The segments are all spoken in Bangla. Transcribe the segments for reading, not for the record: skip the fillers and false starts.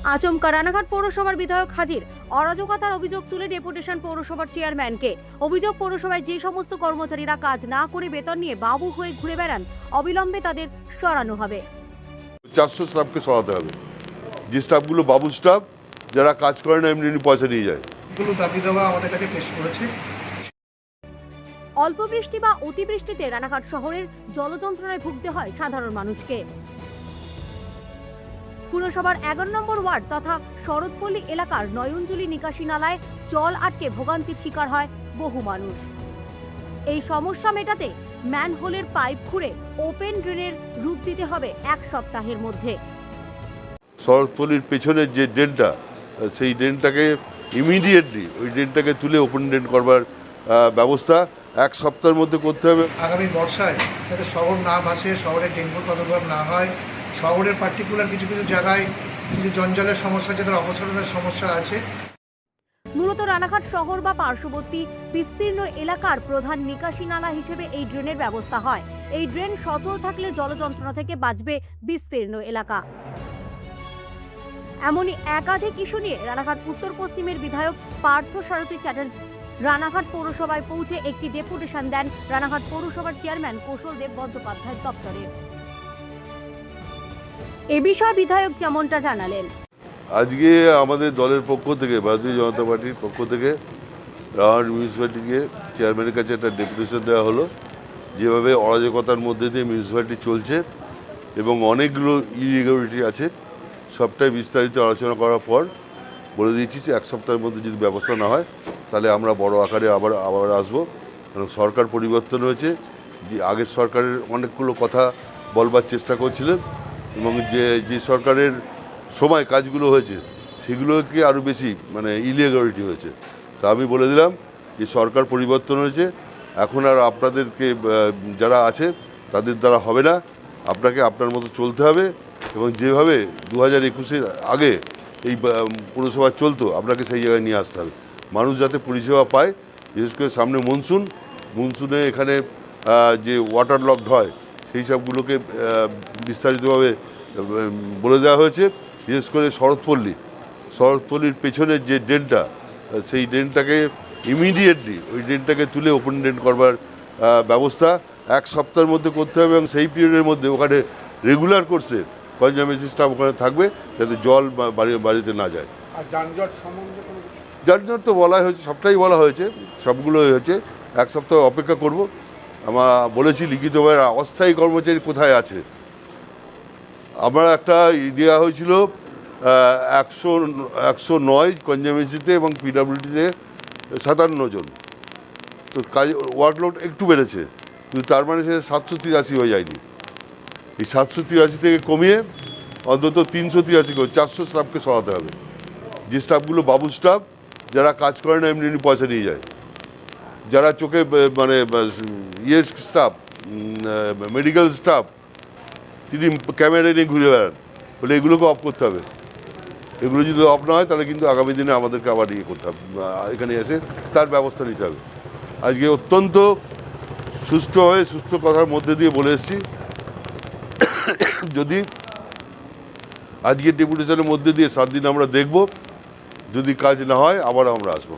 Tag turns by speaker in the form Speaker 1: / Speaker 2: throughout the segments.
Speaker 1: আচমকা রানাঘাট পৌরসভার বিধায়ক হাজির, অরাজকতার অভিযোগ তুলে ডেপুটেশন পৌরসভার চেয়ারম্যানকে। অভিযোগ, পৌরসভায় যে সমস্ত কর্মচারীরা কাজ না করে বেতন নিয়ে বাবু হয়ে ঘুরে বেড়ান, অবিলম্বে তাদের সরানো হবে।
Speaker 2: 400 স্টাফকে সরাতে হবে। যে স্টাফগুলো বাবু স্টাফ, যারা কাজ করে না এমনি পয়সা নিয়ে যায়।
Speaker 3: এগুলো দাবি দেওয়া আমাদের কাছে পেশ করেছে।
Speaker 1: অল্প বৃষ্টি বা অতিবৃষ্টিতে রানাঘাট শহরের জলযন্ত্রণায় ভুগতে হয় সাধারণ মানুষকে। পুরসভার 11 নম্বর ওয়ার্ড তথা শরৎপল্লী এলাকার নয়নজুলি নিকাশি নালায় জল আটকে ভোগান্তির শিকার হয় বহু মানুষ। এই সমস্যা মেটাতে ম্যানহোলের পাইপ খুঁড়ে ওপেন ড্রেনের রূপ দিতে হবে 1 সপ্তাহের মধ্যে।
Speaker 2: শরৎপল্লীর পেছনের যে ড্রেনটা, সেই ড্রেনটাকে ইমিডিয়েটলি ওই ড্রেনটাকে তুলে ওপেন ড্রেন করবার ব্যবস্থা 1 সপ্তাহের মধ্যে করতে হবে।
Speaker 3: আগামী বর্ষায় যাতে শহর না ভাসে, শহরে ডেঙ্গুর প্রাদুর্ভাব না হয়, শহরের পার্টিকুলার কিছু কিছু জায়গায় কিছু জঞ্জালের সমস্যা, যাদের অপসারণের সমস্যা আছে।
Speaker 1: মূলত রানাঘাট শহর বা পার্শ্ববর্তী বিস্তীর্ণ এলাকার প্রধান নিকাশি নালা হিসেবে এই ড্রেনের ব্যবস্থা হয়। এই ড্রেন সচল থাকলে জলযন্ত্রণা থেকে বাঁচবে বিস্তীর্ণ এলাকা। এমনই একাধিক ইস্যু নিয়ে রানাঘাট উত্তর পশ্চিমের বিধায়ক পার্থ সারথী চ্যাটার্জি রানাঘাট পৌরসভায় পৌঁছে একটি ডেপুটেশন দেন রানাঘাট পৌরসভার চেয়ারম্যান কৌশলদেব বন্দ্যোপাধ্যায়ের দপ্তরে। এ বিষয়ে বিধায়ক যেমনটা জানালেন,
Speaker 2: আজকে আমাদের দলের পক্ষ থেকে, ভারতীয় জনতা পার্টির পক্ষ থেকে রানাঘাট মিউনিসিপ্যালিটিকে চেয়ারম্যানের কাছে একটা ডেপুটেশন দেওয়া হলো। যেভাবে অরাজকতার মধ্যে দিয়ে মিউনিসিপ্যালিটি চলছে এবং অনেকগুলো ইলিগালিটি আছে, সবটাই বিস্তারিত আলোচনা করার পর বলে দিয়েছি যে 1 সপ্তাহের মধ্যে যদি ব্যবস্থা না হয় তাহলে আমরা বড় আকারে আবার আসবো। কারণ সরকার পরিবর্তন হয়েছে, যে আগের সরকারের অনেকগুলো কথা বলবার চেষ্টা করছিলেন এবং যে সরকারের সময় কাজগুলো হয়েছে সেগুলোকে আরও বেশি ইলিগালিটি হয়েছে। তা আমি বলে দিলাম যে সরকার পরিবর্তন হয়েছে, এখন আর আপনাদেরকে যারা আছে তাদের দ্বারা হবে না, আপনাকে আপনার মতো চলতে হবে এবং যেভাবে 2021-এর আগে এই পুরসভা চলতো আপনাকে সেই জায়গায় নিয়ে আসতে হবে। মানুষ যাতে পরিষেবা পায়, বিশেষ করে সামনে মনসুনে এখানে যে ওয়াটার লকড হয় সেই সবগুলোকে বিস্তারিতভাবে বলে দেওয়া হয়েছে। বিশেষ করে শরৎপল্লীর পেছনের যে ড্রেনটা, সেই ড্রেনটাকে ইমিডিয়েটলি ওই ড্রেনটাকে তুলে ওপেন ড্রেন করবার ব্যবস্থা 1 সপ্তাহের মধ্যে করতে হবে এবং সেই পিরিয়ডের মধ্যে ওখানে রেগুলার কোর্সে কনজারভেশন স্টাফ ওখানে থাকবে যাতে জল বাড়িতে না যায়।
Speaker 4: আর যানজট সম্বন্ধে
Speaker 2: যানজট তো বলা হয়েছে, সবটাই বলা হয়েছে, সবগুলোই হয়েছে। 1 সপ্তাহ অপেক্ষা করব। আমরা বলেছি লিখিতভাবে অস্থায়ী কর্মচারী কোথায় আছে। আমরা একটা দেওয়া হয়েছিল 109 কনজারভেন্সিতে এবং পিডব্লিউডিতে 57 জন। তো কাজ ওয়ার্কলোড একটু বেড়েছে, কিন্তু তার মানে সে 783 হয়ে যায়নি। এই 783 থেকে কমিয়ে অন্তত 383 করে 400 স্টাফকে সরাতে হবে। যে স্টাফগুলো বাবু স্টাফ, যারা কাজ করে না এমনি পয়সা নিয়ে যায়, যারা চোখে স্টাফ, মেডিকেল স্টাফ, তিনি ক্যামেরা নিয়ে ঘুরে বেড়ান, বলে এগুলোকে অফ করতে হবে। এগুলো যদি অফ না হয় তাহলে কিন্তু আগামী দিনে আমাদেরকে আবার করতে হবে, এখানে এসে তার ব্যবস্থা নিতে হবে। আজকে অত্যন্ত সুষ্ঠুভাবে সুস্থ কথার মধ্যে দিয়ে বলে এসেছি, যদি আজকে ডেপুটেশনের মধ্যে দিয়ে 7 দিন আমরা দেখব, যদি কাজ না হয় আবার আমরা আসবো।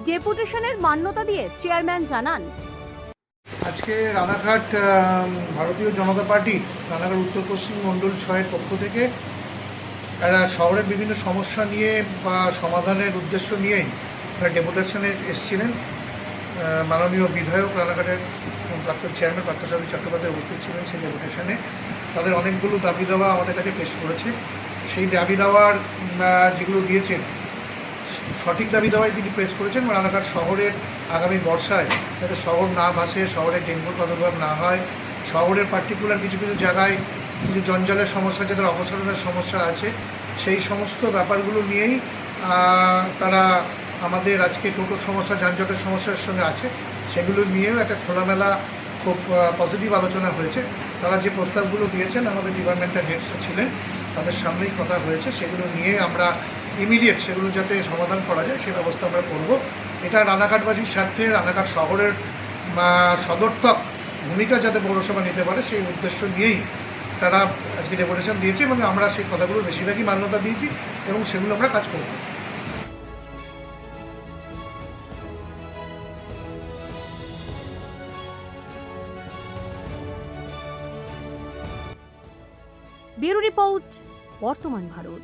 Speaker 1: ডেপুটেশনের মান্যতা দিয়ে চেয়ারম্যান জানান,
Speaker 3: আজকে রানাঘাট ভারতীয় জনতা পার্টি রানাঘাট উত্তর পশ্চিম মণ্ডল 6-এর পক্ষ থেকে এরা শহরের বিভিন্ন সমস্যা নিয়ে বা সমাধানের উদ্দেশ্য নিয়েই ডেপুটেশনে এসেছিলেন। মাননীয় বিধায়ক রানাঘাটের প্রাক্তন চেয়ারম্যান পার্থ সারথী চট্টোপাধ্যায় উপস্থিত ছিলেন সেই ডেপুটেশনে। তাদের অনেকগুলো দাবি দেওয়া আমাদের কাছে পেশ করেছে। সেই দাবি দেওয়ার যেগুলো দিয়েছেন, সঠিক দাবি দেওয়াই তিনি পেশ করেছেন। রানাঘাট শহরের আগামী বর্ষায় যাতে শহর না ভাসে, শহরে ডেঙ্গুর প্রাদুর্ভাব না হয়, শহরের পার্টিকুলার কিছু কিছু জায়গায় কিছু জঞ্জালের সমস্যা, যাদের অপসারণের সমস্যা আছে, সেই সমস্ত ব্যাপারগুলো নিয়েই তারা আমাদের আজকে টোটোর সমস্যা, যানজটের সমস্যার সঙ্গে আছে, সেগুলো নিয়েও একটা খোলামেলা খুব পজিটিভ আলোচনা হয়েছে। তারা যে প্রস্তাবগুলো দিয়েছেন, আমাদের ডিপার্টমেন্টের হেডসরা ছিলেন, তাদের সামনেই কথা হয়েছে। সেগুলো নিয়ে আমরা ইমিডিয়েট সেগুলো যাতে সমাধান করা যায় সেই ব্যবস্থা আমরা করব। এটা রানাঘাটবাসীর স্বার্থে, রানাঘাট শহরের সদর্থক ভূমিকা যাতে পৌরসভা নিতে পারে সেই উদ্দেশ্য নিয়েই তারা আজকে ডেপুটেশন দিয়েছে এবং আমরা সেই কথাগুলো বেশিরভাগই মান্যতা দিয়েছি এবং সেগুলো আমরা কাজ করব।
Speaker 1: ব্যুরো রিপোর্ট, বর্তমান ভারত।